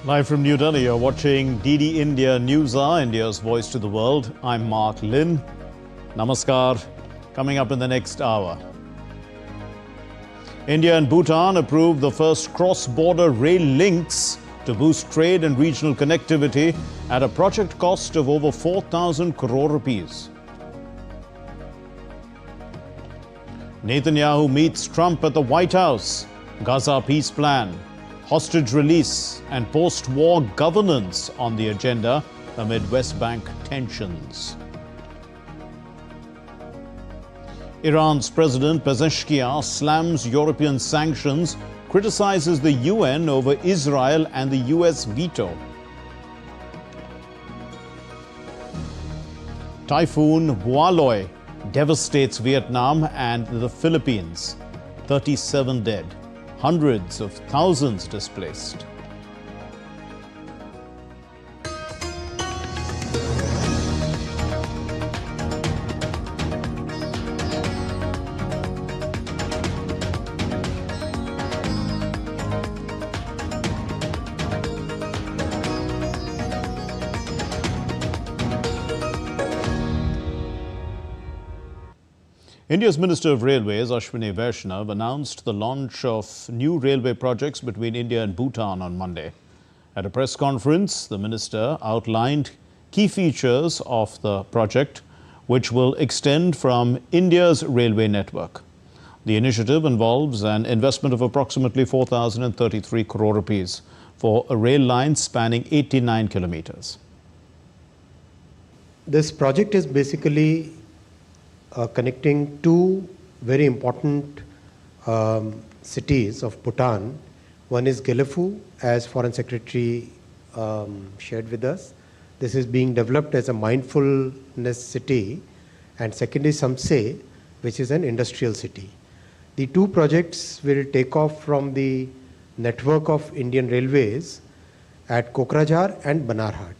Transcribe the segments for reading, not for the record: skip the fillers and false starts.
Live from New Delhi, you're watching DD India NewsHour, India's voice to the world. I'm Mark Lin. Namaskar. Coming up in the next hour. India and Bhutan approved the first cross-border rail links to boost trade and regional connectivity at a project cost of over 4,000 crore rupees. Netanyahu meets Trump at the White House. Gaza peace plan, hostage release and post-war governance on the agenda amid West Bank tensions. Iran's President Pezeshkian slams European sanctions, criticizes the UN over Israel and the US veto. Typhoon Hualoi devastates Vietnam and the Philippines. 37 dead, hundreds of thousands displaced. India's Minister of Railways, Ashwini Vaishnav, announced the launch of new railway projects between India and Bhutan on Monday. At a press conference, the minister outlined key features of the project, which will extend from India's railway network. The initiative involves an investment of approximately 4,033 crore rupees for a rail line spanning 89 kilometers. This project is basically connecting two very important cities of Bhutan. One is Gelaphu, as Foreign Secretary shared with us. This is being developed as a mindfulness city. And second is Samse, which is an industrial city. The two projects will take off from the network of Indian Railways at Kokrajhar and Banarhat.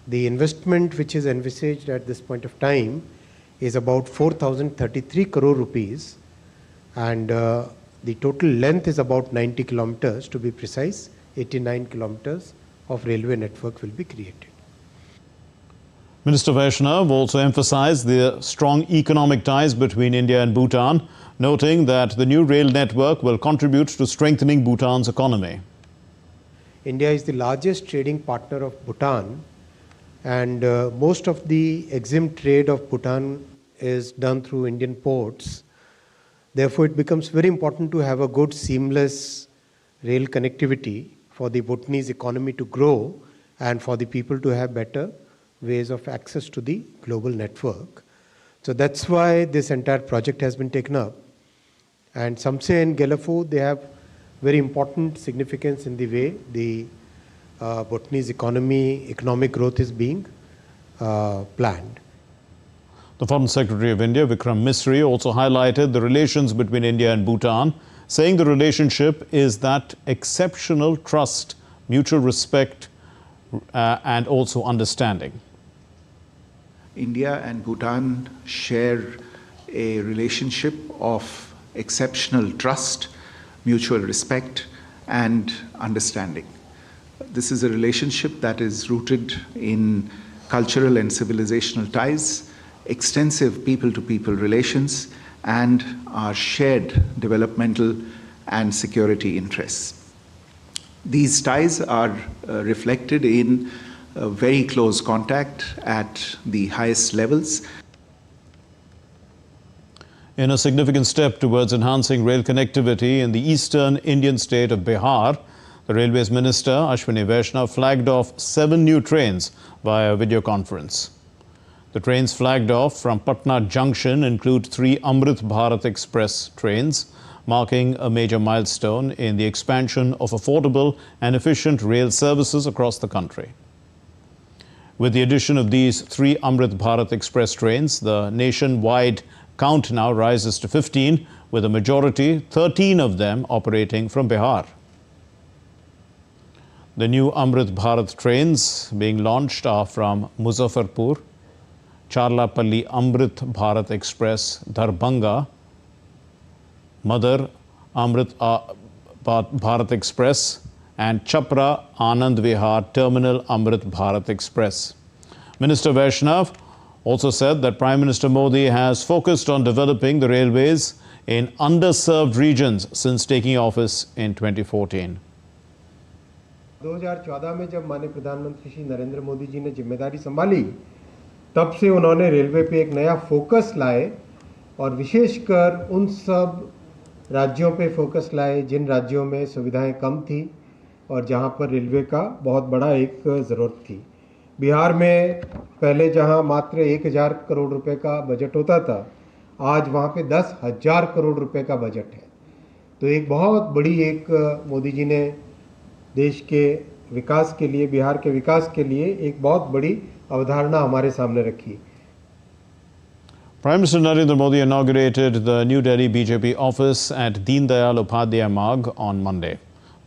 The investment which is envisaged at this point of time is about 4,033 crore rupees, and the total length is about 90 kilometers, to be precise. 89 kilometers of railway network will be created. Minister Vaishnav also emphasized the strong economic ties between India and Bhutan, noting that the new rail network will contribute to strengthening Bhutan's economy. India is the largest trading partner of Bhutan, and most of the EXIM trade of Bhutan is done through Indian ports. Therefore, it becomes very important to have a good seamless rail connectivity for the Bhutanese economy to grow and for the people to have better ways of access to the global network. So that's why this entire project has been taken up. And Samse and Gelaphu, they have very important significance in the way the Bhutanese economic growth is being planned. The Foreign Secretary of India, Vikram Misri, also highlighted the relations between India and Bhutan, saying the relationship is that exceptional trust, mutual respect, and also understanding. India and Bhutan share a relationship of exceptional trust, mutual respect, and understanding. This is a relationship that is rooted in cultural and civilizational ties, extensive people-to-people relations, and our shared developmental and security interests. These ties are reflected in very close contact at the highest levels. In a significant step towards enhancing rail connectivity in the eastern Indian state of Bihar, the Railways Minister, Ashwini Vaishnav, flagged off 7 new trains via video conference. The trains flagged off from Patna Junction include 3 Amrit Bharat Express trains, marking a major milestone in the expansion of affordable and efficient rail services across the country. With the addition of these 3 Amrit Bharat Express trains, the nationwide count now rises to 15, with a majority, 13 of them, operating from Bihar. The new Amrit Bharat trains being launched are from Muzaffarpur, Charlapalli Amrit Bharat Express, Darbhanga, Madar Amrit Bharat Express, and Chapra Anand Vihar Terminal Amrit Bharat Express. Minister Vaishnav also said that Prime Minister Modi has focused on developing the railways in underserved regions since taking office in 2014. 2014 में जब माननीय प्रधानमंत्री श्री नरेंद्र मोदी जी ने जिम्मेदारी संभाली, तब से उन्होंने रेलवे पे एक नया फोकस लाए और विशेषकर उन सब राज्यों पे फोकस लाए जिन राज्यों में सुविधाएं कम थी और जहां पर रेलवे का बहुत बड़ा एक ज़रूरत थी। बिहार में पहले जहां मात्र 1000 करोड़ रुपए का बजट होता था, आज वहां पे 10,000 करोड़ रुपए का बजट है। तो एक बहुत बड़ी एक मोदी जी ने देश के विकास के लिए, बिहार के विकास के लिए एक बहुत बड़ी अवधारणा हमारे सामने रखी। Prime Minister Narendra Modi inaugurated the New Delhi BJP office at Deen Dayal Upadhyaya Marg on Monday.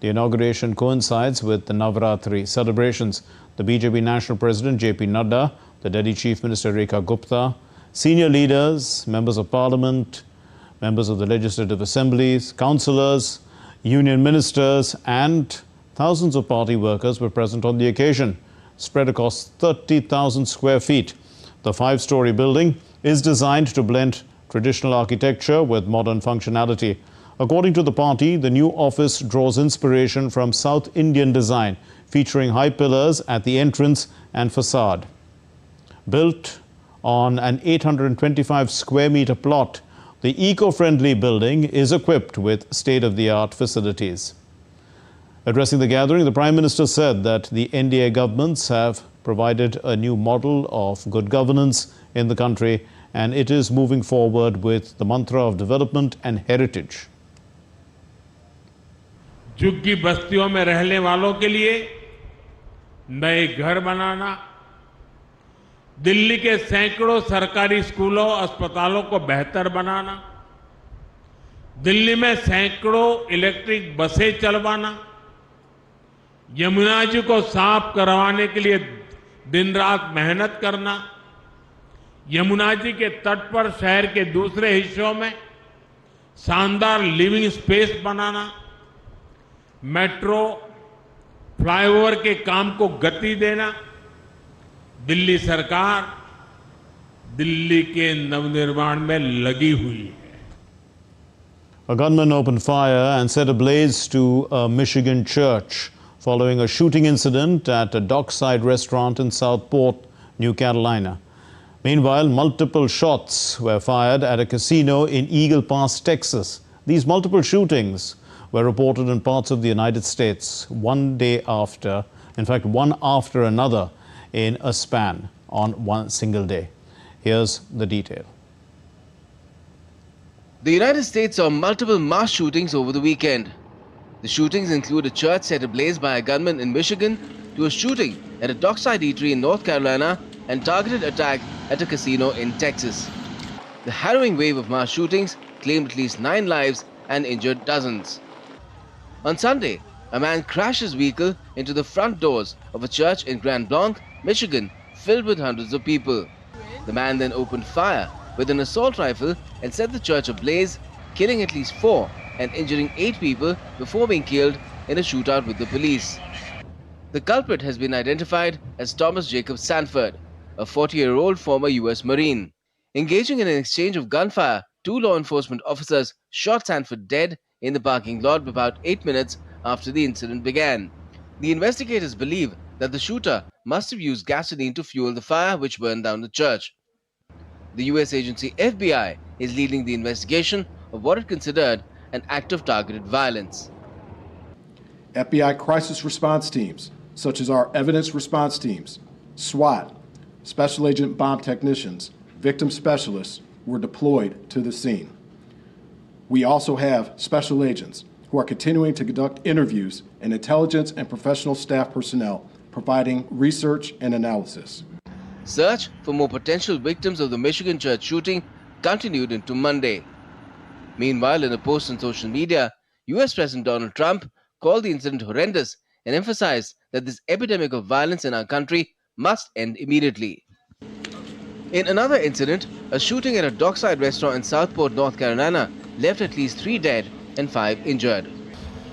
The inauguration coincides with the Navratri celebrations. The BJP National President JP Nadda, the Delhi Chief Minister Rekha Gupta, senior leaders, members of parliament, members of the legislative assemblies, councillors, union ministers and thousands of party workers were present on the occasion, spread across 30,000 square feet. The five-story building is designed to blend traditional architecture with modern functionality. According to the party, the new office draws inspiration from South Indian design, featuring high pillars at the entrance and facade. Built on an 825 square meter plot, the eco-friendly building is equipped with state-of-the-art facilities. Addressing the gathering, the Prime Minister said that the NDA governments have provided a new model of good governance in the country and it is moving forward with the mantra of development and heritage. झुग्गी बस्तियों में रहने वालों के लिए नए घर बनाना, दिल्ली के सैकड़ों सरकारी स्कूलों, अस्पतालों को बेहतर बनाना, दिल्ली में सैकड़ों इलेक्ट्रिक बसें चलवाना, यमुना जी को साफ करवाने के लिए दिन रात मेहनत करना, यमुना जी के तट पर शहर के दूसरे हिस्सों में शानदार लिविंग स्पेस बनाना, मेट्रो, फ्लाईओवर के काम को गति देना, दिल्ली सरकार दिल्ली के नवनिर्माण में लगी हुई है। A gunman opened fire and set ablaze to a Michigan church following a shooting incident at a dockside restaurant in Southport, New Carolina. Meanwhile, multiple shots were fired at a casino in Eagle Pass, Texas. These multiple shootings were reported in parts of the United States one after another in a span on one single day. Here's the detail. The United States saw multiple mass shootings over the weekend. The shootings include a church set ablaze by a gunman in Michigan, to a shooting at a dockside eatery in North Carolina and targeted attack at a casino in Texas. The harrowing wave of mass shootings claimed at least 9 lives and injured dozens. On Sunday, a man crashed his vehicle into the front doors of a church in Grand Blanc, Michigan, filled with hundreds of people. The man then opened fire with an assault rifle and set the church ablaze, killing at least 4 and injuring 8 people before being killed in a shootout with the police. The culprit has been identified as Thomas Jacob Sanford, a 40-year-old former US Marine. Engaging in an exchange of gunfire, 2 law enforcement officers shot Sanford dead in the parking lot about 8 minutes after the incident began. The investigators believe that the shooter must have used gasoline to fuel the fire which burned down the church. The US agency FBI is leading the investigation of what it considered an act of targeted violence. FBI crisis response teams, such as our evidence response teams, SWAT, Special Agent Bomb Technicians, victim specialists were deployed to the scene. We also have special agents who are continuing to conduct interviews and intelligence and professional staff personnel providing research and analysis. Search for more potential victims of the Michigan church shooting continued into Monday. Meanwhile, in a post on social media, US President Donald Trump called the incident horrendous and emphasized that this epidemic of violence in our country must end immediately. In another incident, a shooting at a dockside restaurant in Southport, North Carolina left at least 3 dead and 5 injured.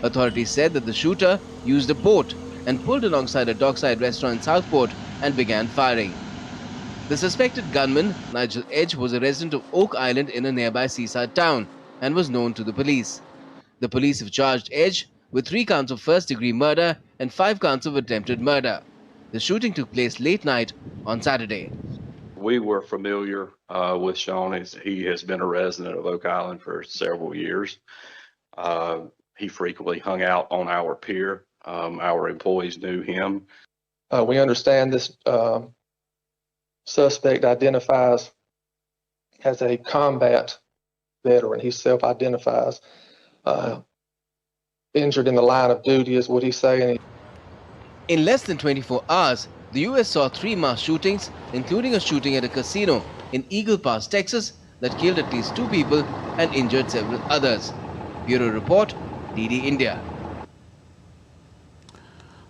Authorities said that the shooter used a boat and pulled alongside a dockside restaurant in Southport and began firing. The suspected gunman, Nigel Edge, was a resident of Oak Island in a nearby seaside town and was known to the police. The police have charged Edge with 3 counts of first-degree murder and 5 counts of attempted murder. The shooting took place late night on Saturday. We were familiar with Sean. He has been a resident of Oak Island for several years. He frequently hung out on our pier. Our employees knew him. We understand this suspect identifies as a combat veteran. He self-identifies. Injured in the line of duty is what he's saying. In less than 24 hours, the US saw 3 mass shootings, including a shooting at a casino in Eagle Pass, Texas, that killed at least 2 people and injured several others. Bureau Report, DD India.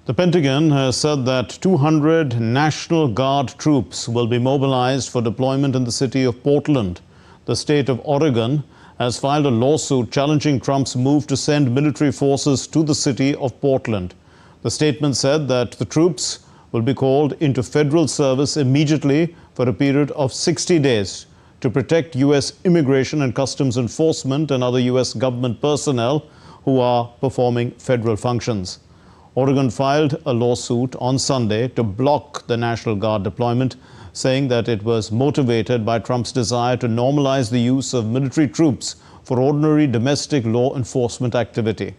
The Pentagon has said that 200 National Guard troops will be mobilized for deployment in the city of Portland. The state of Oregon has filed a lawsuit challenging Trump's move to send military forces to the city of Portland. The statement said that the troops will be called into federal service immediately for a period of 60 days to protect U.S. immigration and customs enforcement and other U.S. government personnel who are performing federal functions. Oregon filed a lawsuit on Sunday to block the National Guard deployment, saying that it was motivated by Trump's desire to normalize the use of military troops for ordinary domestic law enforcement activity.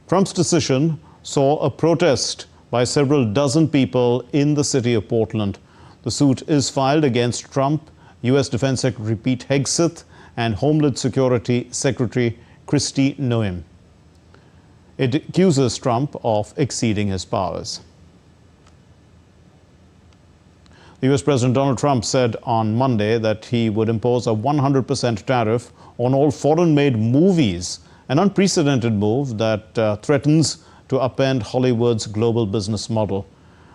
Trump's decision saw a protest by several dozen people in the city of Portland. The suit is filed against Trump, U.S. Defense Secretary Pete Hegseth, and Homeland Security Secretary Kristi Noem. It accuses Trump of exceeding his powers. The U.S. President Donald Trump said on Monday that he would impose a 100% tariff on all foreign-made movies, an unprecedented move that threatens to upend Hollywood's global business model.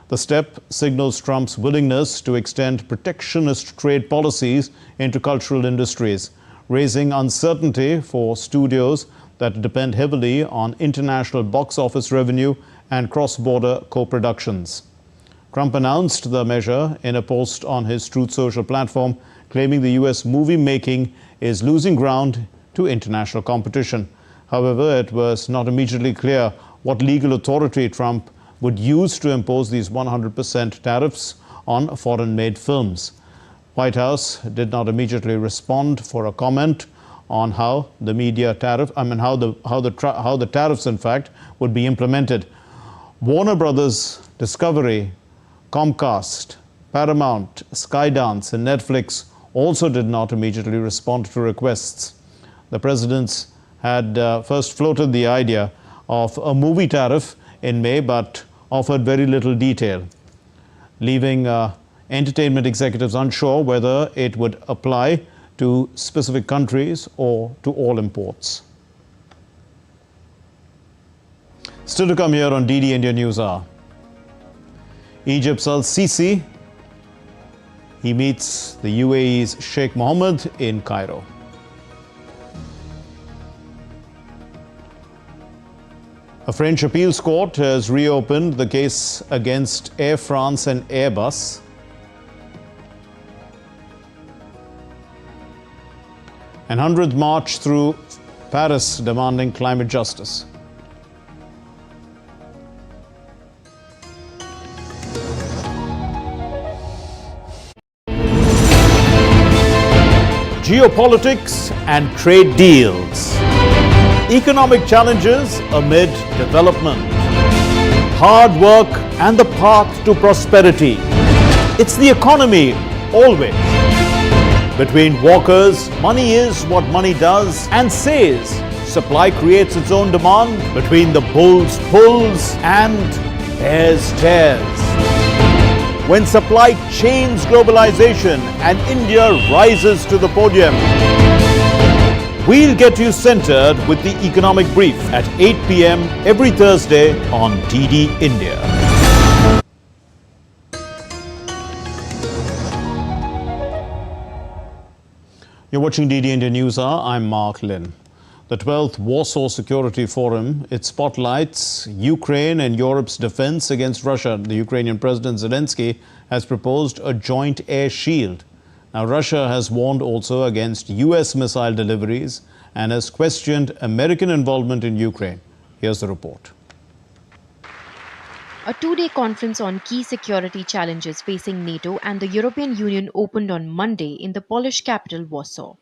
The step signals Trump's willingness to extend protectionist trade policies into cultural industries, raising uncertainty for studios that depend heavily on international box office revenue and cross-border co-productions. Trump announced the measure in a post on his Truth Social platform, claiming the U.S. movie making is losing ground to international competition. However, it was not immediately clear what legal authority Trump would use to impose these 100% tariffs on foreign-made films. White House did not immediately respond for a comment on how the media tariff, how the tariffs in fact would be implemented. Warner Brothers, Discovery, Comcast, Paramount, Skydance, and Netflix also did not immediately respond to requests. The presidents had first floated the idea of a movie tariff in May, but offered very little detail, leaving entertainment executives unsure whether it would apply to specific countries or to all imports. Still to come here on DD India NewsHour. Egypt's Al-Sisi, he meets the UAE's Sheikh Mohammed in Cairo. A French appeals court has reopened the case against Air France and Airbus. An 100th march through Paris demanding climate justice. Geopolitics and trade deals. Economic challenges amid development. Hard work and the path to prosperity. It's the economy, always. Between walkers, money is what money does and says. Supply creates its own demand. Between the bulls pulls and bears tears. When supply chains globalization and India rises to the podium. We'll get you centered with the Economic Brief at 8 p.m. every Thursday on DD India. You're watching DD India NewsHour. I'm Mark Lynn. The 12th Warsaw Security Forum, it spotlights Ukraine and Europe's defense against Russia. The Ukrainian President Zelensky has proposed a joint air shield. Now, Russia has warned also against US missile deliveries and has questioned American involvement in Ukraine. Here's the report. A two-day conference on key security challenges facing NATO and the European Union opened on Monday in the Polish capital, Warsaw.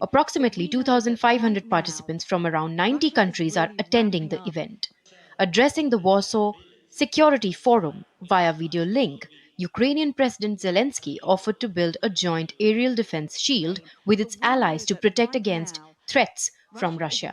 Approximately 2,500 participants from around 90 countries are attending the event. Addressing the Warsaw Security Forum via video link, Ukrainian President Zelensky offered to build a joint aerial defense shield with its allies to protect against threats from Russia.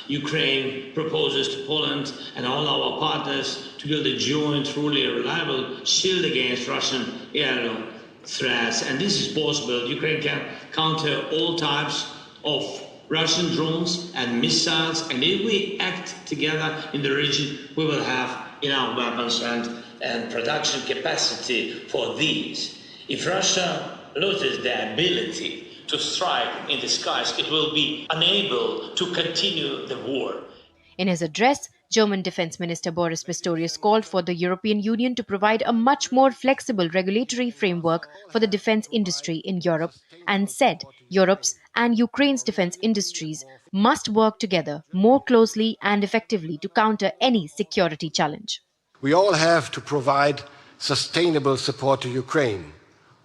Ukraine proposes to Poland and all our partners to build a joint, truly reliable shield against Russian aerial threats. And this is possible. Ukraine can counter all types of Russian drones and missiles. And if we act together in the region, we will have enough weapons and production capacity for these. If Russia loses the ability to strike in the skies, it will be unable to continue the war. In his address, German Defense Minister Boris Pistorius called for the European Union to provide a much more flexible regulatory framework for the defense industry in Europe and said Europe's and Ukraine's defense industries must work together more closely and effectively to counter any security challenge. We all have to provide sustainable support to Ukraine,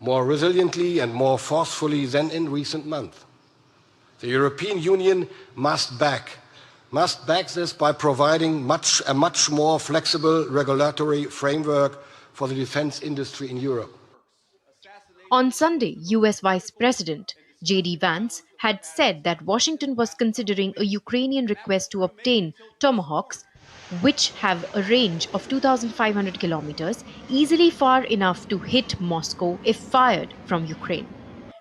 more resiliently and more forcefully than in recent months. The European Union must back this by providing a much more flexible regulatory framework for the defense industry in Europe. On Sunday, US Vice President J.D. Vance had said that Washington was considering a Ukrainian request to obtain Tomahawks, which have a range of 2,500 kilometers, easily far enough to hit Moscow if fired from Ukraine.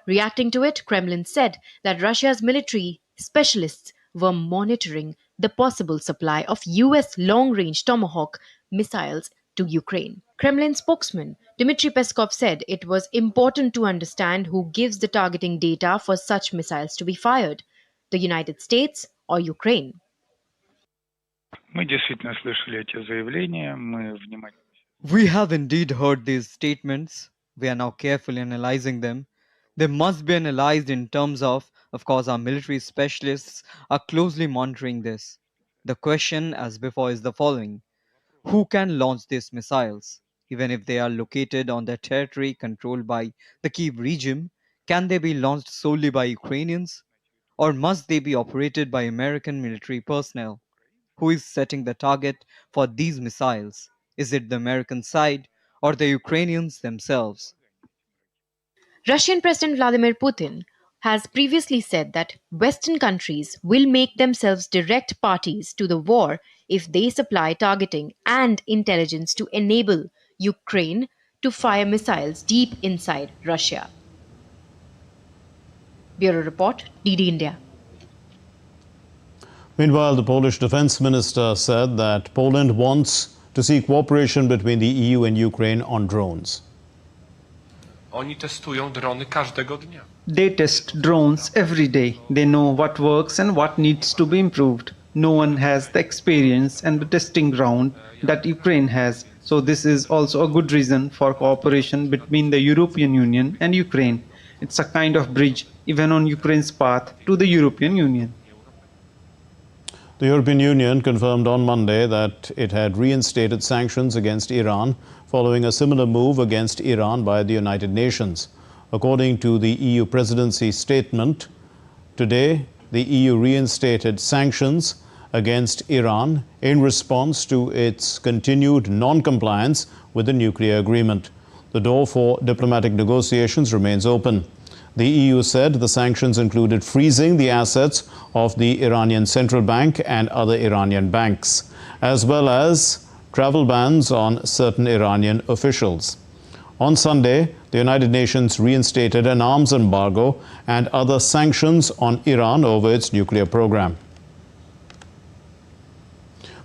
Reacting to it, Kremlin said that Russia's military specialists were monitoring the possible supply of US long-range Tomahawk missiles to Ukraine. Kremlin spokesman Dmitry Peskov said it was important to understand who gives the targeting data for such missiles to be fired, the United States or Ukraine. We have indeed heard these statements. We are now carefully analyzing them. They must be analyzed in terms of course, our military specialists are closely monitoring this. The question, as before, is the following. Who can launch these missiles? Even if they are located on their territory controlled by the Kyiv regime, can they be launched solely by Ukrainians? Or must they be operated by American military personnel? Who is setting the target for these missiles? Is it the American side or the Ukrainians themselves? Russian President Vladimir Putin has previously said that Western countries will make themselves direct parties to the war if they supply targeting and intelligence to enable Ukraine to fire missiles deep inside Russia. Bureau Report, DD India. Meanwhile, the Polish defense minister said that Poland wants to see cooperation between the EU and Ukraine on drones. Oni testują drony każdego dnia. They test drones every day. They know what works and what needs to be improved. No one has the experience and the testing ground that Ukraine has. So this is also a good reason for cooperation between the European Union and Ukraine. It's a kind of bridge even on Ukraine's path to the European Union. The European Union confirmed on Monday that it had reinstated sanctions against Iran following a similar move against Iran by the United Nations. According to the EU presidency statement, today the EU reinstated sanctions against Iran in response to its continued non-compliance with the nuclear agreement. The door for diplomatic negotiations remains open. The EU said the sanctions included freezing the assets of the Iranian Central Bank and other Iranian banks, as well as travel bans on certain Iranian officials. On Sunday, the United Nations reinstated an arms embargo and other sanctions on Iran over its nuclear program.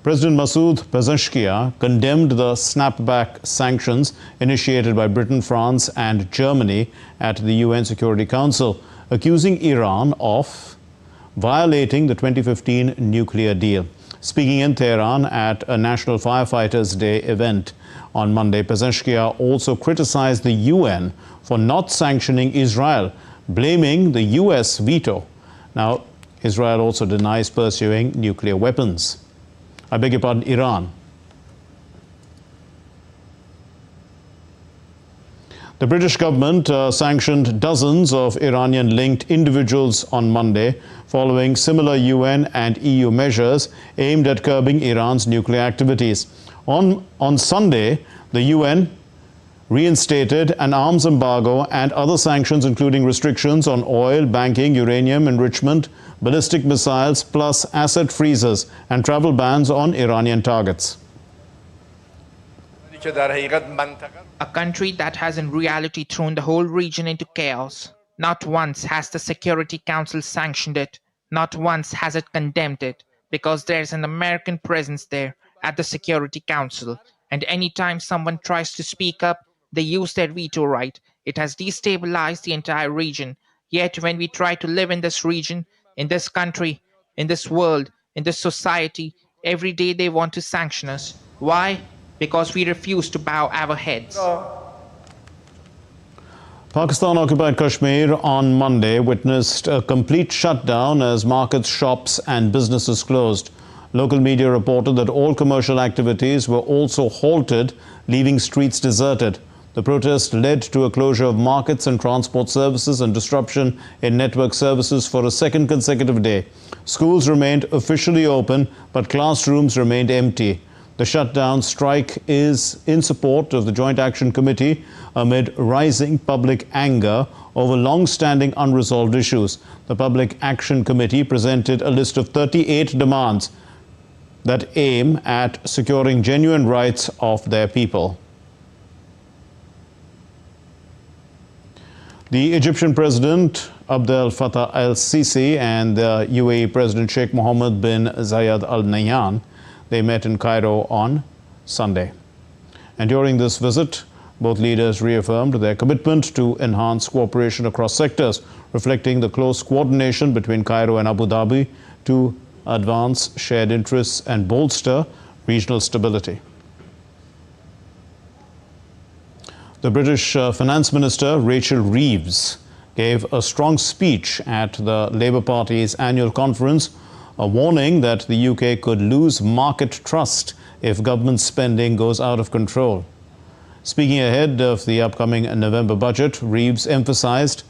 President Masoud Pezeshkian condemned the snapback sanctions initiated by Britain, France and Germany at the UN Security Council, accusing Iran of violating the 2015 nuclear deal. Speaking in Tehran at a National Firefighters Day event on Monday, Pezeshkian also criticized the UN for not sanctioning Israel, blaming the US veto. Now, Israel also denies pursuing nuclear weapons. I beg your pardon, Iran. The British government sanctioned dozens of Iranian-linked individuals on Monday, following similar UN and EU measures aimed at curbing Iran's nuclear activities. On Sunday, the UN reinstated an arms embargo and other sanctions, including restrictions on oil, banking, uranium enrichment, ballistic missiles, plus asset freezes and travel bans on Iranian targets. A country that has in reality thrown the whole region into chaos. Not once has the Security Council sanctioned it. Not once has it condemned it, because there's an American presence there at the Security Council. And anytime someone tries to speak up, they use their veto right. It has destabilized the entire region. Yet when we try to live in this region, in this country, in this world, in this society, every day they want to sanction us. Why? Because we refuse to bow our heads. Pakistan-occupied Kashmir on Monday witnessed a complete shutdown as markets, shops and businesses closed. Local media reported that all commercial activities were also halted, leaving streets deserted. The protest led to a closure of markets and transport services and disruption in network services for a second consecutive day. Schools remained officially open, but classrooms remained empty. The shutdown strike is in support of the Joint Action Committee amid rising public anger over long-standing unresolved issues. The Public Action Committee presented a list of 38 demands that aim at securing genuine rights of their people. The Egyptian President Abdel Fattah el-Sisi and the UAE President Sheikh Mohammed bin Zayed Al Nahyan, they met in Cairo on Sunday. And during this visit, both leaders reaffirmed their commitment to enhance cooperation across sectors, reflecting the close coordination between Cairo and Abu Dhabi to advance shared interests and bolster regional stability. The British Finance Minister Rachel Reeves gave a strong speech at the Labour Party's annual conference, a warning that the UK could lose market trust if government spending goes out of control. Speaking ahead of the upcoming November budget, Reeves emphasized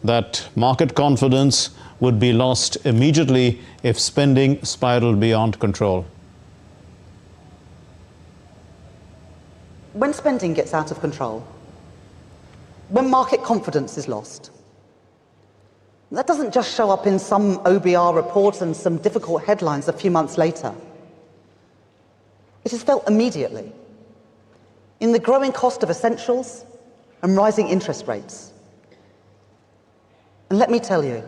that market confidence would be lost immediately if spending spiraled beyond control. When spending gets out of control, when market confidence is lost, that doesn't just show up in some OBR report and some difficult headlines a few months later. It is felt immediately in the growing cost of essentials and rising interest rates. And let me tell you,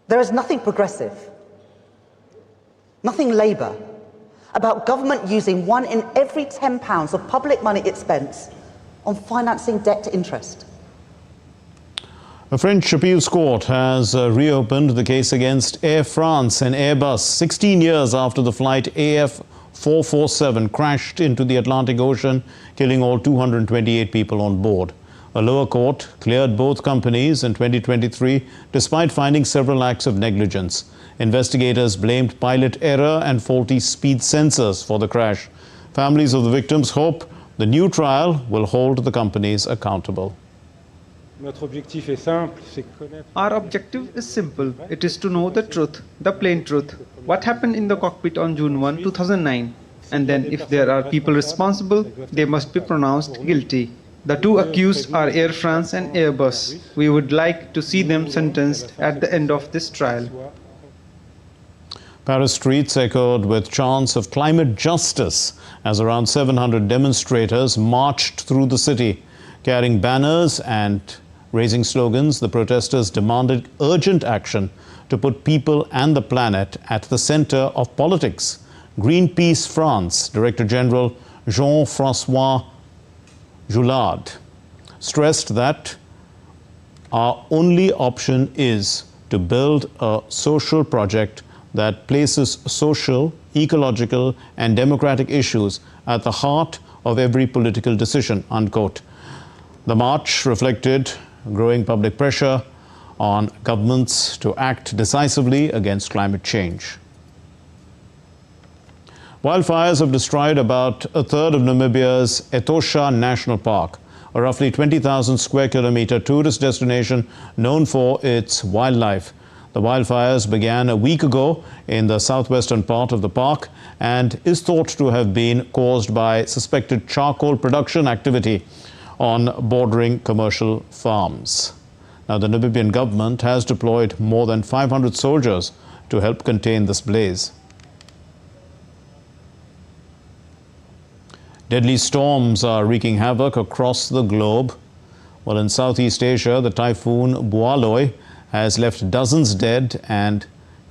there is nothing progressive, nothing Labour, about government using 1 in every £10 of public money it spends on financing debt to interest. A French appeals court has reopened the case against Air France and Airbus 16 years after the flight AF447 crashed into the Atlantic Ocean, killing all 228 people on board. A lower court cleared both companies in 2023 despite finding several acts of negligence. Investigators blamed pilot error and faulty speed sensors for the crash. Families of the victims hope the new trial will hold the companies accountable. Our objective is simple. It is to know the truth, the plain truth. What happened in the cockpit on June 1, 2009. And then if there are people responsible, they must be pronounced guilty. The two accused are Air France and Airbus. We would like to see them sentenced at the end of this trial. Paris streets echoed with chants of climate justice as around 700 demonstrators marched through the city. Carrying banners and raising slogans, the protesters demanded urgent action to put people and the planet at the center of politics. Greenpeace France Director General Jean-François Joulard stressed that our only option is to build a social project that places social, ecological, and democratic issues at the heart of every political decision, unquote. The march reflected growing public pressure on governments to act decisively against climate change. Wildfires have destroyed about a third of Namibia's Etosha National Park, a roughly 20,000 square kilometer tourist destination known for its wildlife. The wildfires began a week ago in the southwestern part of the park and is thought to have been caused by suspected charcoal production activity on bordering commercial farms. Now, the Namibian government has deployed more than 500 soldiers to help contain this blaze. Deadly storms are wreaking havoc across the globe. Well, in Southeast Asia, the typhoon Bualoi has left dozens dead and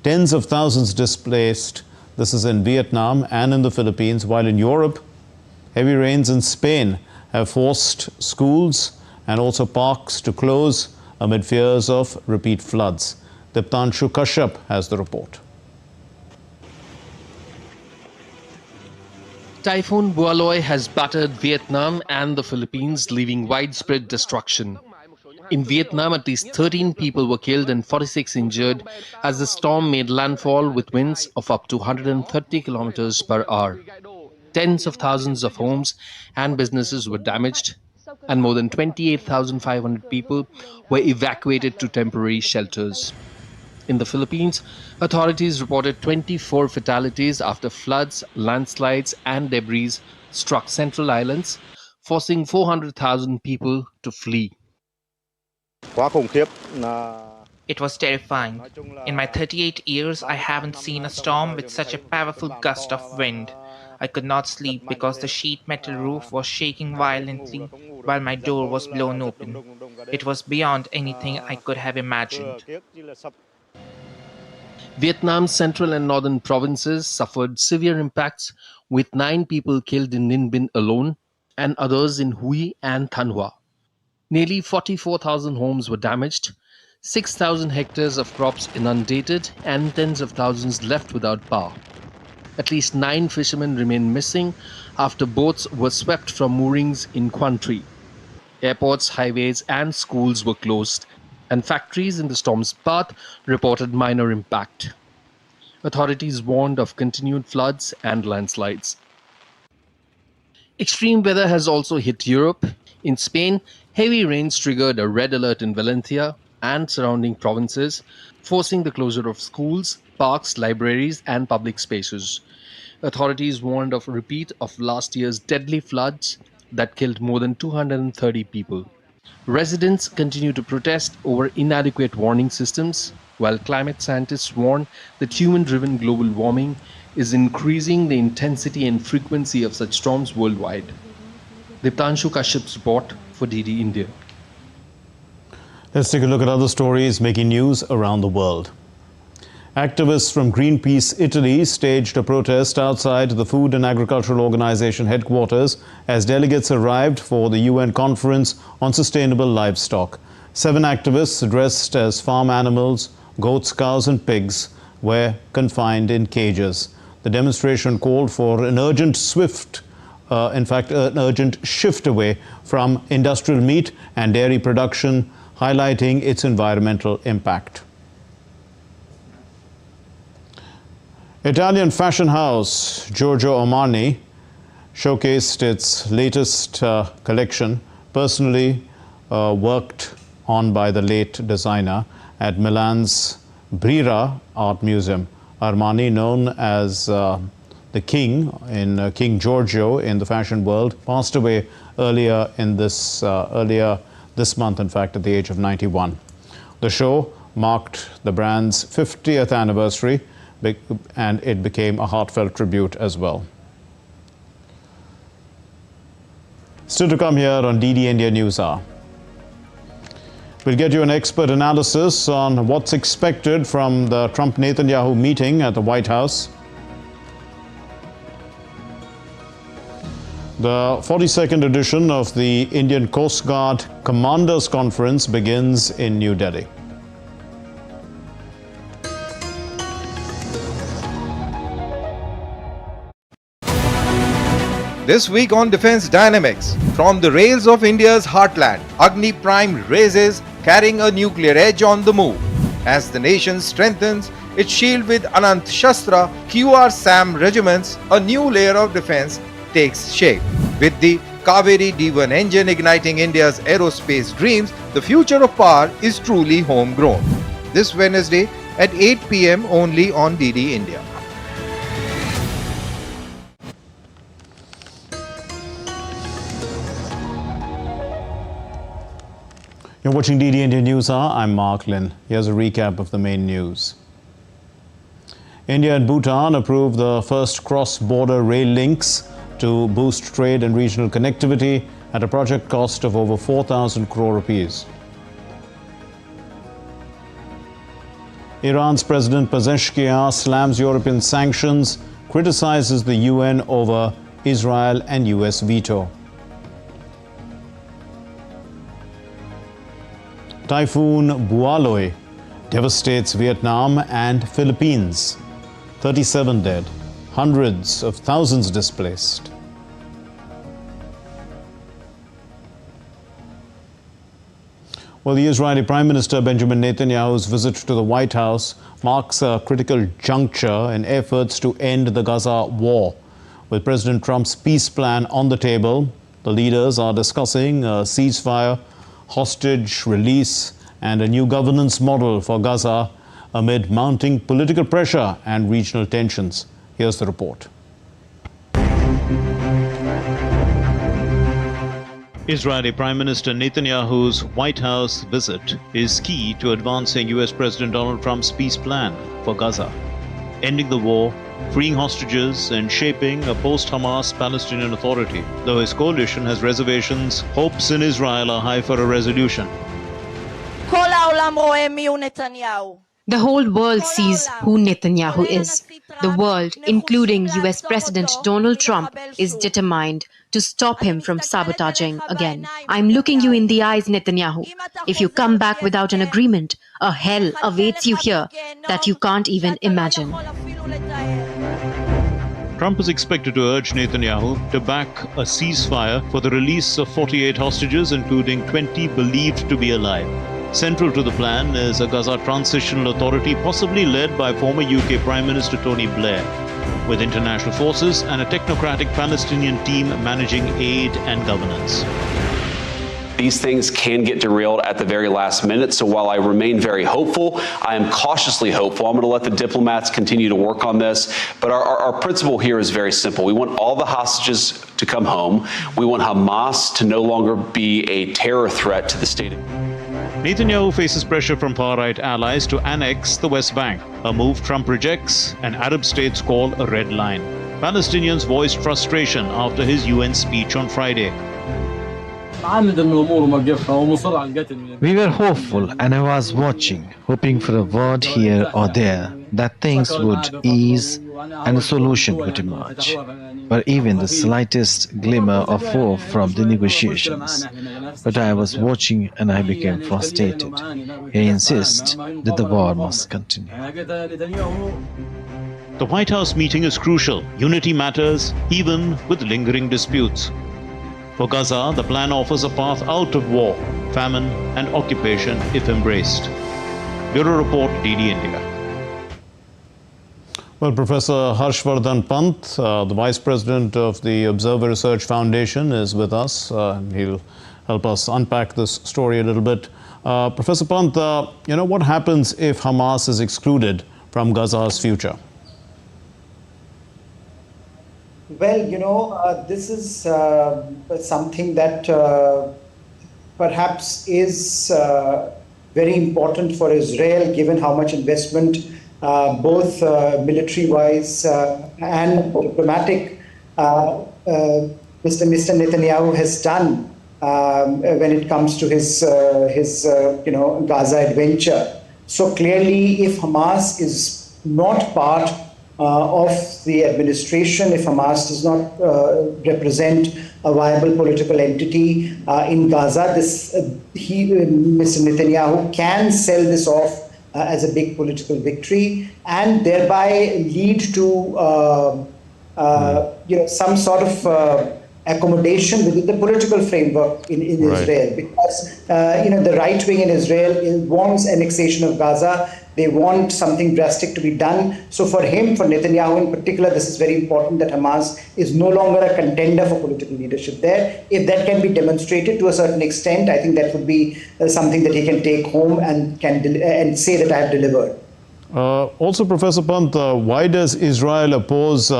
tens of thousands displaced. This is in Vietnam and in the Philippines, while in Europe, heavy rains in Spain have forced schools and also parks to close amid fears of repeat floods. Diptanshu Kashyap has the report. Typhoon Bualoi has battered Vietnam and the Philippines, leaving widespread destruction. In Vietnam, at least 13 people were killed and 46 injured as the storm made landfall with winds of up to 130 kilometers per hour. Tens of thousands of homes and businesses were damaged, and more than 28,500 people were evacuated to temporary shelters. In the Philippines, authorities reported 24 fatalities after floods, landslides, and debris struck central islands, forcing 400,000 people to flee. It was terrifying. In my 38 years, I haven't seen a storm with such a powerful gust of wind. I could not sleep because the sheet metal roof was shaking violently while my door was blown open. It was beyond anything I could have imagined. Vietnam's central and northern provinces suffered severe impacts, with 9 people killed in Ninh Binh alone and others in Hue and Thanh Hoa. Nearly 44,000 homes were damaged, 6,000 hectares of crops inundated, and tens of thousands left without power. At least 9 fishermen remain missing after boats were swept from moorings in Quang Tri. Airports, highways, and schools were closed, and factories in the storm's path reported minor impact. Authorities warned of continued floods and landslides. Extreme weather has also hit Europe. In Spain, heavy rains triggered a red alert in Valencia and surrounding provinces, forcing the closure of schools, parks, libraries, and public spaces. Authorities warned of a repeat of last year's deadly floods that killed more than 230 people. Residents continue to protest over inadequate warning systems, while climate scientists warn that human-driven global warming is increasing the intensity and frequency of such storms worldwide. Diptanshu Kashyap's report for DD India. Let's take a look at other stories making news around the world. Activists from Greenpeace Italy staged a protest outside the Food and Agricultural Organization headquarters as delegates arrived for the UN Conference on Sustainable Livestock. 7 activists dressed as farm animals, goats, cows and pigs, were confined in cages. The demonstration called for an urgent urgent shift away from industrial meat and dairy production, highlighting its environmental impact. Italian fashion house Giorgio Armani showcased its latest collection, personally worked on by the late designer, at Milan's Brera Art Museum. Armani, known as the King in King Giorgio in the fashion world, passed away earlier this month, in fact, at the age of 91. The show marked the brand's 50th anniversary, and it became a heartfelt tribute as well. Still to come here on DD India News Hour. We'll get you an expert analysis on what's expected from the Trump-Netanyahu meeting at the White House. The 42nd edition of the Indian Coast Guard Commanders Conference begins in New Delhi. This week on Defence Dynamics, from the rails of India's heartland, Agni Prime raises, carrying a nuclear edge on the move. As the nation strengthens its shield with Anant Shastra QR SAM regiments, a new layer of defence takes shape. With the Kaveri D1 engine igniting India's aerospace dreams, the future of power is truly homegrown. This Wednesday at 8 p.m. only on DD India. You're watching DD India NewsHour. I'm Mark Lynn. Here's a recap of the main news. India and Bhutan approved the first cross-border rail links to boost trade and regional connectivity at a project cost of over 4,000 crore rupees. Iran's President Pezeshkian slams European sanctions, criticizes the UN over Israel and US veto. Typhoon Bualoi devastates Vietnam and Philippines. 37 dead, hundreds of thousands displaced. Well, the Israeli Prime Minister Benjamin Netanyahu's visit to the White House marks a critical juncture in efforts to end the Gaza war. With President Trump's peace plan on the table, the leaders are discussing a ceasefire, hostage release, and a new governance model for Gaza amid mounting political pressure and regional tensions. Here's the report. Israeli Prime Minister Netanyahu's White House visit is key to advancing US President Donald Trump's peace plan for Gaza, ending the war, freeing hostages, and shaping a post-Hamas Palestinian Authority. Though his coalition has reservations, hopes in Israel are high for a resolution. The whole world sees who Netanyahu is. The world, including US President Donald Trump, is determined to stop him from sabotaging again. I'm looking you in the eyes, Netanyahu. If you come back without an agreement, a hell awaits you here that you can't even imagine. Trump is expected to urge Netanyahu to back a ceasefire for the release of 48 hostages, including 20 believed to be alive. Central to the plan is a Gaza Transitional Authority, possibly led by former UK Prime Minister Tony Blair, with international forces and a technocratic Palestinian team managing aid and governance. These things can get derailed at the very last minute, so while I remain very hopeful, I am cautiously hopeful. I'm going to let the diplomats continue to work on this, but our principle here is very simple. We want all the hostages to come home. We want Hamas to no longer be a terror threat to the state. Netanyahu faces pressure from far-right allies to annex the West Bank, a move Trump rejects and Arab states call a red line. Palestinians voiced frustration after his UN speech on Friday. We were hopeful, and I was watching, hoping for a word here or there, that things would ease and a solution would emerge. But even the slightest glimmer of hope from the negotiations. But I was watching and I became frustrated. He insists that the war must continue. The White House meeting is crucial. Unity matters, even with lingering disputes. For Gaza, the plan offers a path out of war, famine, and occupation if embraced. Bureau Report, DD India. Well, Professor Harshvardhan Pant, the Vice President of the Observer Research Foundation, is with us. He'll help us unpack this story a little bit. Professor Pant, what happens if Hamas is excluded from Gaza's future? Well, this is something that perhaps is very important for Israel, given how much investment, both military-wise and diplomatic, Mr. Netanyahu has done when it comes to his Gaza adventure. So clearly, if Hamas is not part of the administration, if Hamas does not represent a viable political entity in Gaza, Mr. Netanyahu can sell this off as a big political victory and thereby lead to some sort of accommodation within the political framework in Israel, because the right wing in Israel wants annexation of Gaza. They want something drastic to be done. So for him, for Netanyahu in particular, this is very important that Hamas is no longer a contender for political leadership there. If that can be demonstrated to a certain extent, I think that would be something that he can take home and and say that I have delivered. Also, Professor Pant, why does Israel oppose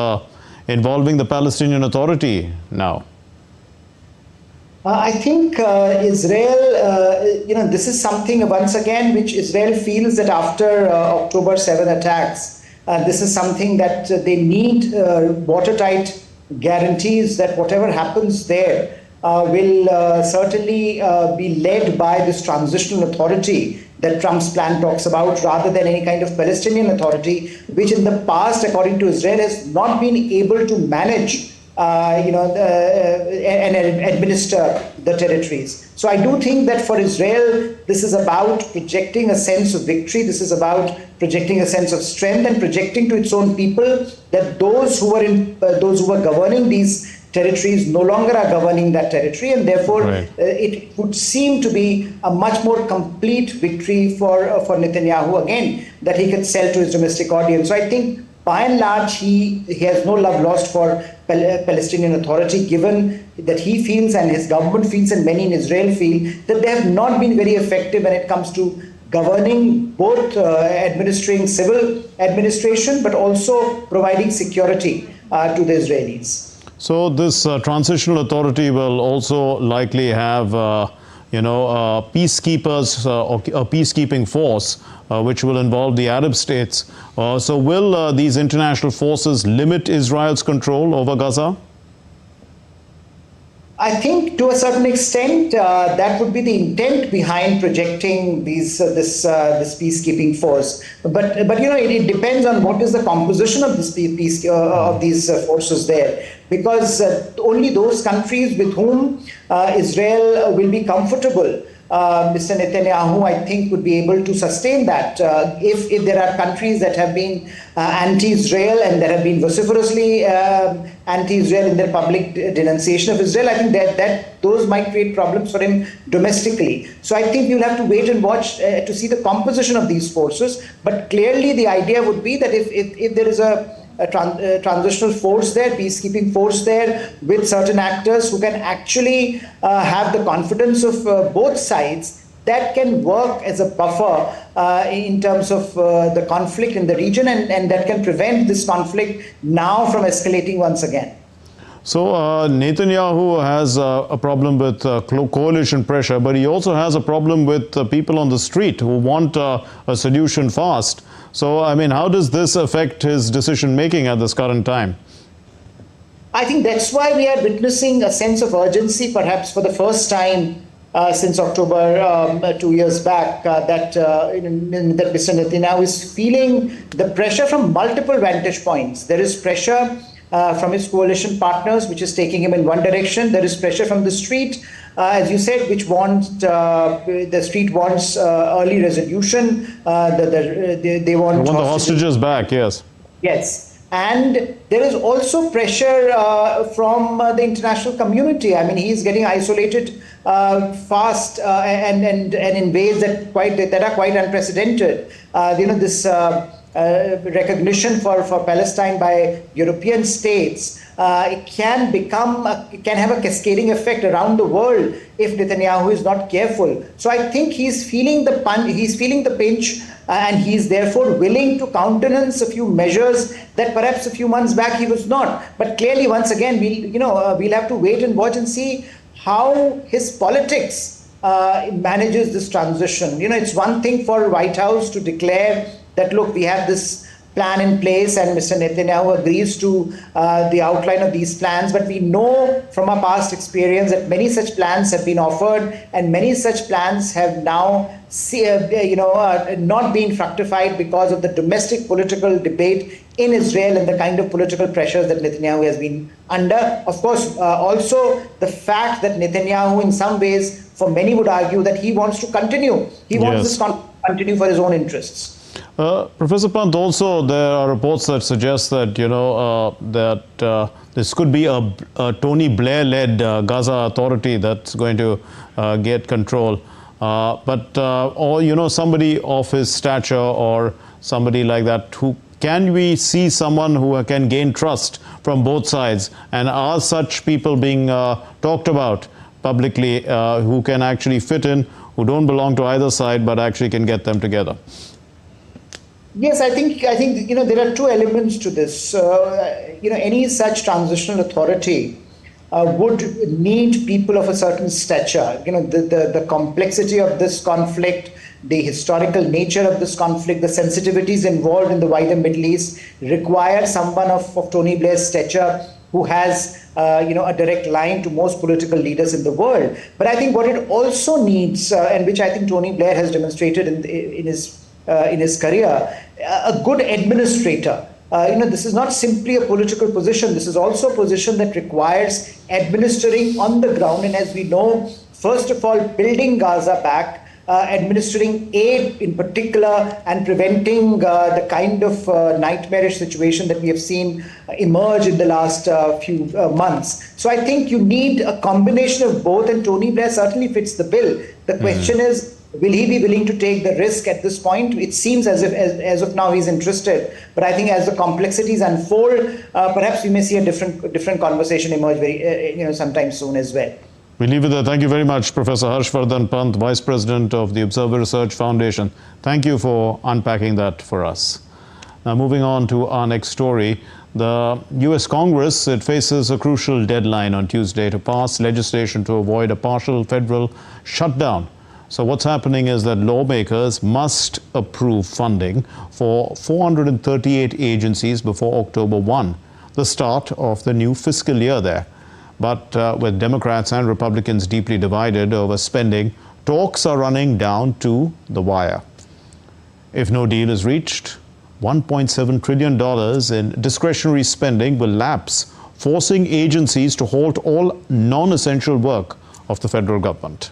involving the Palestinian Authority now? I think Israel, this is something once again which Israel feels that after October 7 attacks, this is something that they need watertight guarantees that whatever happens there will certainly be led by this transitional authority that Trump's plan talks about, rather than any kind of Palestinian authority, which in the past, according to Israel, has not been able to manage and administer the territories. So I do think that for Israel, this is about projecting a sense of victory. This is about projecting a sense of strength and projecting to its own people that those who were governing these territories no longer are governing that territory, and therefore it would seem to be a much more complete victory for Netanyahu again, that he can sell to his domestic audience. So I think by and large he has no love lost for Palestinian Authority, given that he feels and his government feels and many in Israel feel that they have not been very effective when it comes to governing, both administering civil administration but also providing security to the Israelis. So this transitional authority will also likely have, peacekeepers or a peacekeeping force, which will involve the Arab states. So will these international forces limit Israel's control over Gaza? I think to a certain extent that would be the intent behind projecting this peacekeeping force. But it depends on what is the composition of this these forces there, because only those countries with whom Israel will be comfortable, Mr. Netanyahu, I think, would be able to sustain that. If there are countries that have been anti-Israel and that have been vociferously anti-Israel in their public denunciation of Israel, I think that those might create problems for him domestically. So I think we'll have to wait and watch to see the composition of these forces. But clearly the idea would be that if there is a transitional force there, peacekeeping force there, with certain actors who can actually have the confidence of both sides, that can work as a buffer in terms of the conflict in the region, and that can prevent this conflict now from escalating once again. So Netanyahu has a problem with coalition pressure, but he also has a problem with people on the street who want a solution fast. So, I mean, how does this affect his decision-making at this current time? I think that's why we are witnessing a sense of urgency, perhaps for the first time since October 2 years back, that Mr. Netanyahu is feeling the pressure from multiple vantage points. There is pressure from his coalition partners, which is taking him in one direction. There is pressure from the street, as you said, which wants the street wants early resolution. They want the hostages back. Yes. Yes. And there is also pressure from the international community. I mean, he's getting isolated fast and in ways that are quite unprecedented. This recognition for Palestine by European states it can have a cascading effect around the world if Netanyahu is not careful. So I think he's feeling the pinch, and he's therefore willing to countenance a few measures that perhaps a few months back he was not. But clearly, once again, we'll have to wait and watch and see how his politics manages this transition. It's one thing for White House to declare that, look, we have this plan in place and Mr. Netanyahu agrees to the outline of these plans. But we know from our past experience that many such plans have been offered and many such plans have now not been fructified because of the domestic political debate in Israel and the kind of political pressures that Netanyahu has been under. Of course, also the fact that Netanyahu, in some ways, for many would argue that he wants to continue. He wants this conflict to continue for his own interests. Professor Pant, also there are reports that suggest that, this could be a Tony Blair-led Gaza Authority that's going to get control. Or, somebody of his stature or somebody like that, can we see someone who can gain trust from both sides? And are such people being talked about publicly who can actually fit in, who don't belong to either side, but actually can get them together? Yes, I think there are two elements to this. Any such transitional authority would need people of a certain stature. The complexity of this conflict, the historical nature of this conflict, the sensitivities involved in the wider Middle East require someone of Tony Blair's stature who has a direct line to most political leaders in the world. But I think what it also needs, and which I think Tony Blair has demonstrated in his career, a good administrator. This is not simply a political position. This is also a position that requires administering on the ground. And as we know, first of all, building Gaza back, administering aid in particular, and preventing the kind of nightmarish situation that we have seen emerge in the last few months. So I think you need a combination of both, and Tony Blair certainly fits the bill. The question is, will he be willing to take the risk at this point? It seems as if, as of now, he's interested. But I think as the complexities unfold, perhaps we may see a different conversation emerge sometime soon as well. We leave it there. Thank you very much, Professor Harshvardhan Pant, Vice President of the Observer Research Foundation. Thank you for unpacking that for us. Now, moving on to our next story. The U.S. Congress, it faces a crucial deadline on Tuesday to pass legislation to avoid a partial federal shutdown. So what's happening is that lawmakers must approve funding for 438 agencies before October 1, the start of the new fiscal year there. But with Democrats and Republicans deeply divided over spending, talks are running down to the wire. If no deal is reached, $1.7 trillion in discretionary spending will lapse, forcing agencies to halt all non-essential work of the federal government.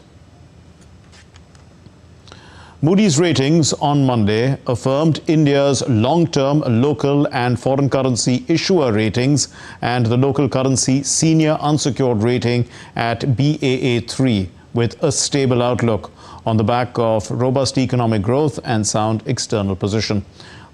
Moody's ratings on Monday affirmed India's long-term local and foreign currency issuer ratings and the local currency senior unsecured rating at Baa3 with a stable outlook on the back of robust economic growth and sound external position.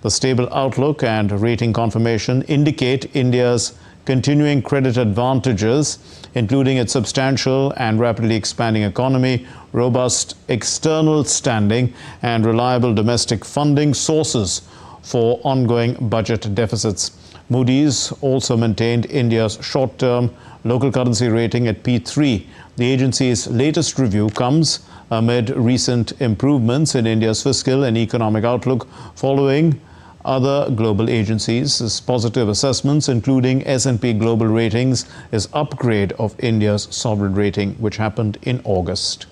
The stable outlook and rating confirmation indicate India's continuing credit advantages, including its substantial and rapidly expanding economy, robust external standing, and reliable domestic funding sources for ongoing budget deficits. Moody's also maintained India's short-term local currency rating at P3. The agency's latest review comes amid recent improvements in India's fiscal and economic outlook following other global agencies' positive assessments, including S&P Global Ratings' upgrade of India's sovereign rating, which happened in August.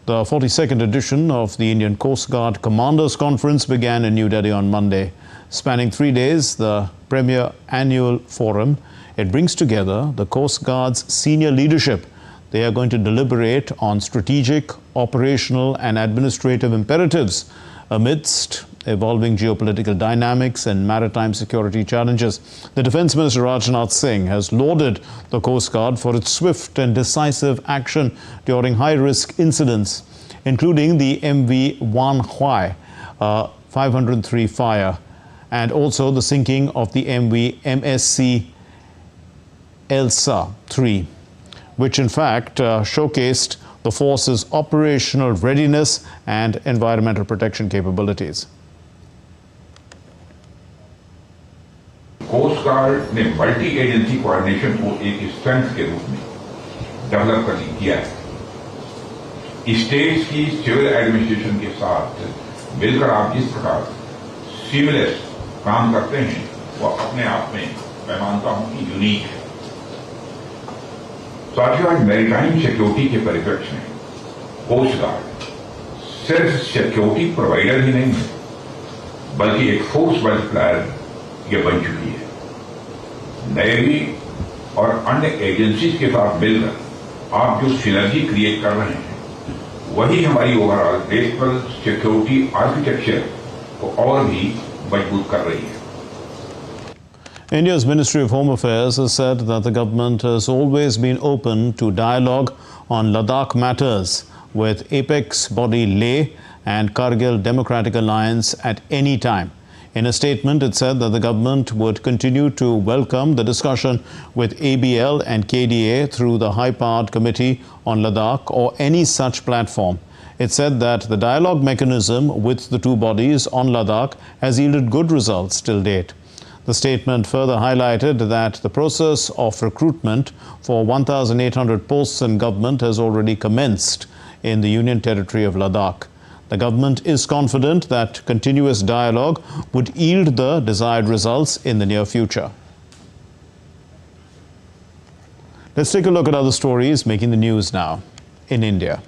The 42nd edition of the Indian Coast Guard Commanders Conference began in New Delhi on Monday. Spanning 3 days, the premier annual forum, it brings together the Coast Guard's senior leadership. They are going to deliberate on strategic, operational, and administrative imperatives amidst evolving geopolitical dynamics and maritime security challenges. The Defence Minister Rajnath Singh has lauded the Coast Guard for its swift and decisive action during high-risk incidents, including the MV Wan Hwai 503 fire, and also the sinking of the MV MSC Elsa 3, which in fact showcased the force's operational readiness and environmental protection capabilities. Coast guard ने multi agency coordination को एक strength के रूप में develop किया है। States की civil administration के साथ मिलकर आप जिस प्रकार सीमलेस काम करते हैं वो अपने आप में मैं मानता हूं कि यूनिक है। साथियों, आज मैरीटाइम सिक्योरिटी के परिप्रेक्ष्य में कोस्ट गार्ड सिर्फ सिक्योरिटी प्रोवाइडर ही नहीं है, बल्कि एक फोर्स मल्टीप्लायर ये बन चुकी है। नेवी और अन्य एजेंसीज के साथ मिलकर आप जो सिनर्जी क्रिएट कर रहे हैं वही हमारी ओवरऑल नेशनल सिक्योरिटी आर्किटेक्चर को और भी मजबूत कर रही है. India's Ministry of Home Affairs has said that the government has always been open to dialogue on Ladakh matters with apex body Leh and Kargil Democratic Alliance at any time. In a statement, it said that the government would continue to welcome the discussion with ABL and KDA through the high-powered committee on Ladakh or any such platform. It said that the dialogue mechanism with the two bodies on Ladakh has yielded good results till date. The statement further highlighted that the process of recruitment for 1,800 posts in government has already commenced in the Union Territory of Ladakh. The government is confident that continuous dialogue would yield the desired results in the near future. Let's take a look at other stories making the news now. In India,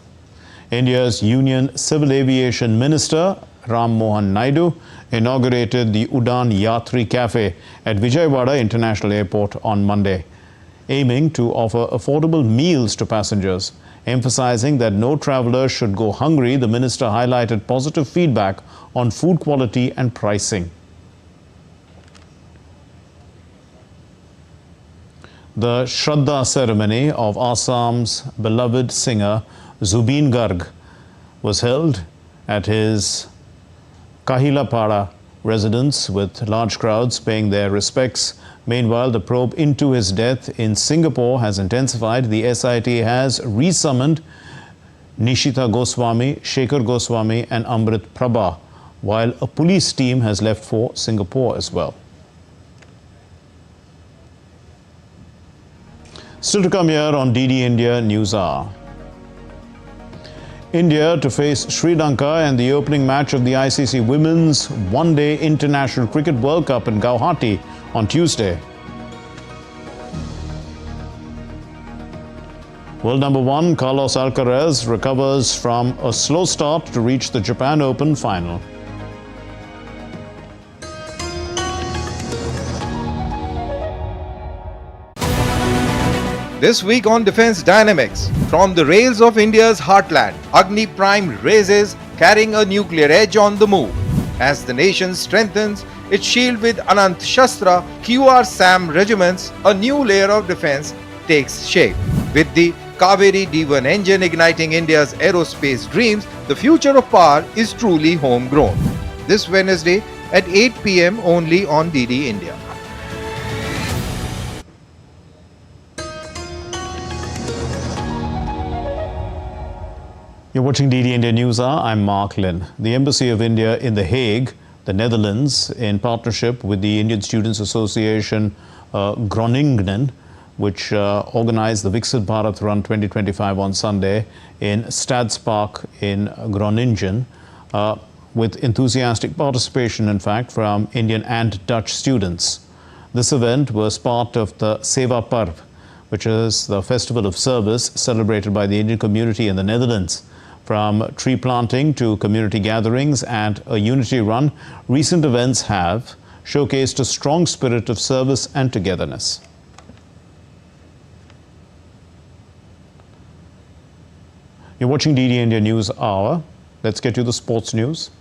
India's Union Civil Aviation Minister Ram Mohan Naidu inaugurated the Udan Yatri Cafe at Vijayawada International Airport on Monday, aiming to offer affordable meals to passengers. Emphasizing that no traveller should go hungry, the minister highlighted positive feedback on food quality and pricing. The Shraddha ceremony of Assam's beloved singer Zubeen Garg was held at his Kahilapara residence with large crowds paying their respects. Meanwhile, the probe into his death in Singapore has intensified. The SIT has resummoned Nishita Goswami, Shekhar Goswami and Amrit Prabha, while a police team has left for Singapore as well. Still to come here on DD India NewsHour. India to face Sri Lanka in the opening match of the ICC Women's One-Day International Cricket World Cup in Guwahati on Tuesday. World number 1 Carlos Alcaraz recovers from a slow start to reach the Japan Open final. This week on Defence Dynamics, from the rails of India's heartland, Agni Prime raises, carrying a nuclear edge on the move. As the nation strengthens its shield with Anant Shastra QR SAM regiments, a new layer of defence takes shape. With the Kaveri D1 engine igniting India's aerospace dreams, the future of power is truly homegrown. This Wednesday at 8 p.m. only on DD India. You're watching DD India NewsHour. I'm Mark Lynn. The Embassy of India in The Hague, the Netherlands, in partnership with the Indian Students Association Groningen, which organized the Viksit Bharat Run 2025 on Sunday in Stadspark in Groningen, with enthusiastic participation, in fact, from Indian and Dutch students. This event was part of the Seva Parv, which is the festival of service celebrated by the Indian community in the Netherlands. From tree planting to community gatherings and a unity run, recent events have showcased a strong spirit of service and togetherness. You're watching DD India News Hour. Let's get you the sports news.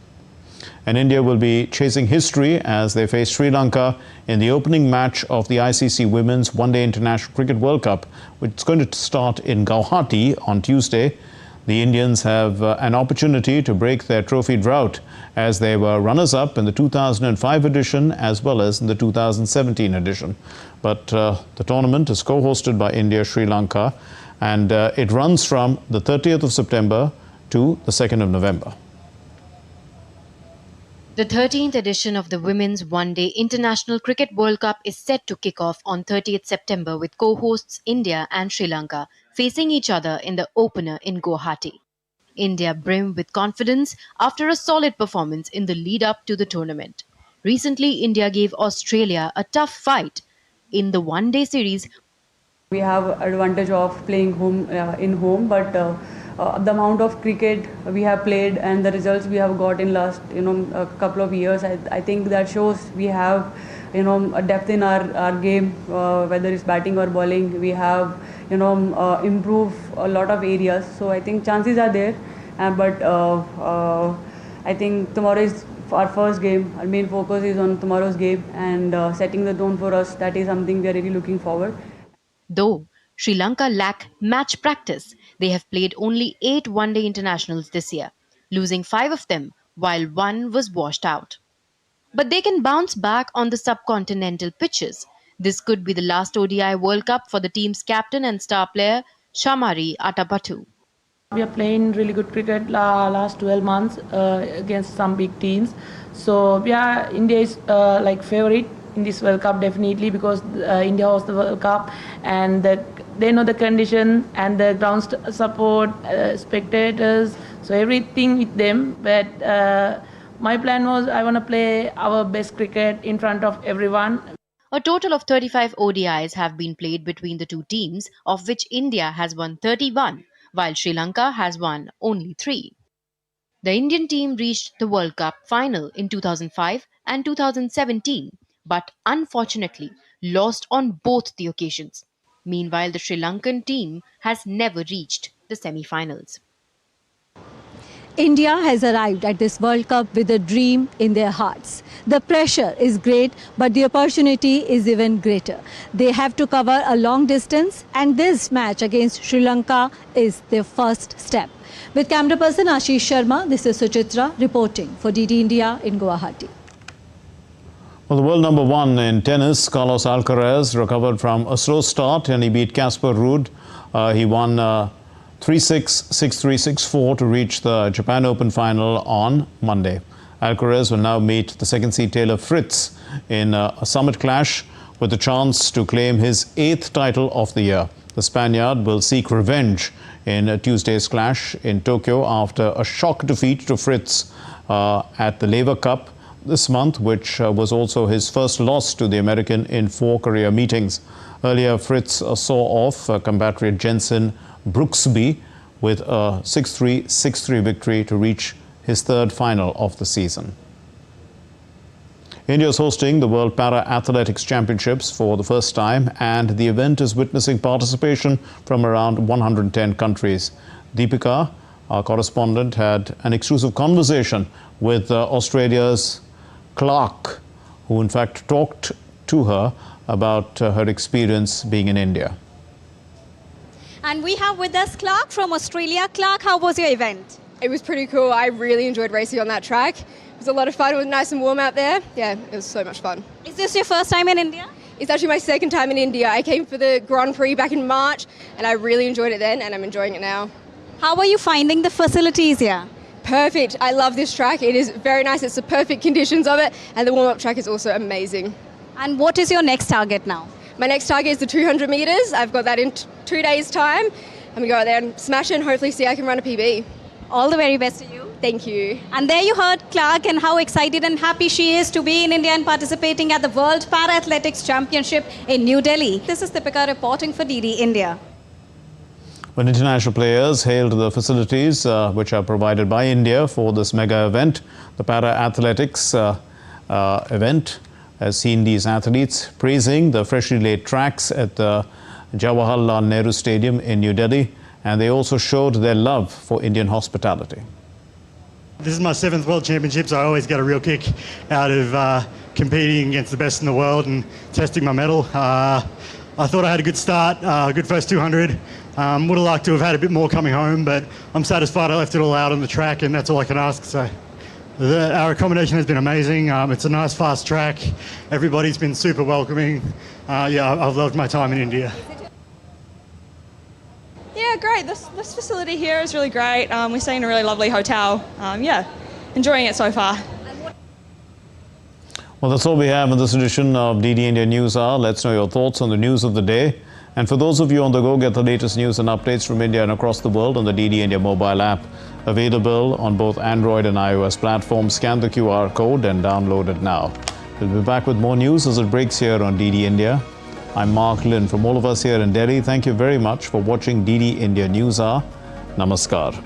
And India will be chasing history as they face Sri Lanka in the opening match of the ICC Women's One-Day International Cricket World Cup, which is going to start in Guwahati on Tuesday. The Indians have an opportunity to break their trophy drought as they were runners-up in the 2005 edition as well as in the 2017 edition. But the tournament is co-hosted by India, Sri Lanka, and it runs from the 30th of September to the 2nd of November. The 13th edition of the Women's One-Day International Cricket World Cup is set to kick off on 30th September with co-hosts India and Sri Lanka facing each other in the opener in Guwahati. India brim with confidence after a solid performance in the lead-up to the tournament. Recently, India gave Australia a tough fight in the one-day series. We have advantage of playing in home, but the amount of cricket we have played and the results we have got in last a couple of years, I think that shows we have a depth in our game, whether it's batting or bowling. We have improved a lot of areas, so I think chances are there But I think tomorrow is our first game. Our main focus is on tomorrow's game and setting the tone for us. That is something we are really looking forward. Though Sri Lanka lack match practice, they have played only 8 one-day internationals this year, losing 5 of them while 1 was washed out. But they can bounce back on the subcontinental pitches. This could be the last ODI World Cup for the team's captain and star player, Shamari Atapattu. We are playing really good cricket last 12 months against some big teams. So yeah, India is like favorite in this World Cup definitely, because India hosts the World Cup and they know the condition and the ground support, spectators, so everything with them. But my plan was I want to play our best cricket in front of everyone. A total of 35 ODIs have been played between the two teams, of which India has won 31, while Sri Lanka has won only 3. The Indian team reached the World Cup final in 2005 and 2017, but unfortunately lost on both the occasions. Meanwhile, the Sri Lankan team has never reached the semi-finals. India has arrived at this World Cup with a dream in their hearts. The pressure is great, but the opportunity is even greater. They have to cover a long distance, and this match against Sri Lanka is their first step. With camera person Ashish Sharma, this is Suchitra reporting for DD India in Guwahati. Well, the world number 1 in tennis, Carlos Alcaraz, recovered from a slow start and he beat Casper Ruud. He won 3-6, 6-3, 6-4 to reach the Japan Open final on Monday. Alcaraz will now meet the second-seed Taylor Fritz in a summit clash with a chance to claim his 8th title of the year. The Spaniard will seek revenge in Tuesday's clash in Tokyo after a shock defeat to Fritz at the Laver Cup this month, which was also his first loss to the American in 4 career meetings. Earlier, Fritz saw off compatriot Jensen Brooksby with a 6-3, 6-3 victory to reach his 3rd final of the season. India is hosting the World Para Athletics Championships for the first time, and the event is witnessing participation from around 110 countries. Deepika, our correspondent, had an exclusive conversation with Australia's Clark, who in fact talked to her about her experience being in India. And we have with us Clark from Australia. Clark, how was your event? It was pretty cool. I really enjoyed racing on that track. It was a lot of fun. It was nice and warm out there. Yeah, it was so much fun. Is this your first time in India? It's actually my 2nd time in India. I came for the Grand Prix back in March and I really enjoyed it then and I'm enjoying it now. How are you finding the facilities here? Perfect. I love this track. It is very nice. It's the perfect conditions of it and the warm-up track is also amazing. And what is your next target now? My next target is the 200 metres. I've got that in 2 days' time. I'm going to go out there and smash it and hopefully see I can run a PB. All the very best to you. Thank you. And there you heard Clark and how excited and happy she is to be in India and participating at the World Para Athletics Championship in New Delhi. This is Deepika reporting for DD India. When international players hailed the facilities which are provided by India for this mega event, the Para Athletics event has seen these athletes praising the freshly laid tracks at the Jawaharlal Nehru Stadium in New Delhi, and they also showed their love for Indian hospitality. This is my 7th World Championships. I always get a real kick out of competing against the best in the world and testing my mettle. I thought I had a good start, good first 200. Would have liked to have had a bit more coming home, but I'm satisfied I left it all out on the track, and that's all I can ask. So our accommodation has been amazing. It's a nice, fast track. Everybody's been super welcoming. Yeah, I've loved my time in India. Yeah, great. This facility here is really great. We're staying in a really lovely hotel. Yeah, enjoying it so far. Well, that's all we have in this edition of DD India News Hour. Let's know your thoughts on the news of the day. And for those of you on the go, get the latest news and updates from India and across the world on the DD India mobile app. Available on both Android and iOS platforms. Scan the QR code and download it now. We'll be back with more news as it breaks here on DD India. I'm Mark Lynn. From all of us here in Delhi, thank you very much for watching DD India News Hour. Namaskar.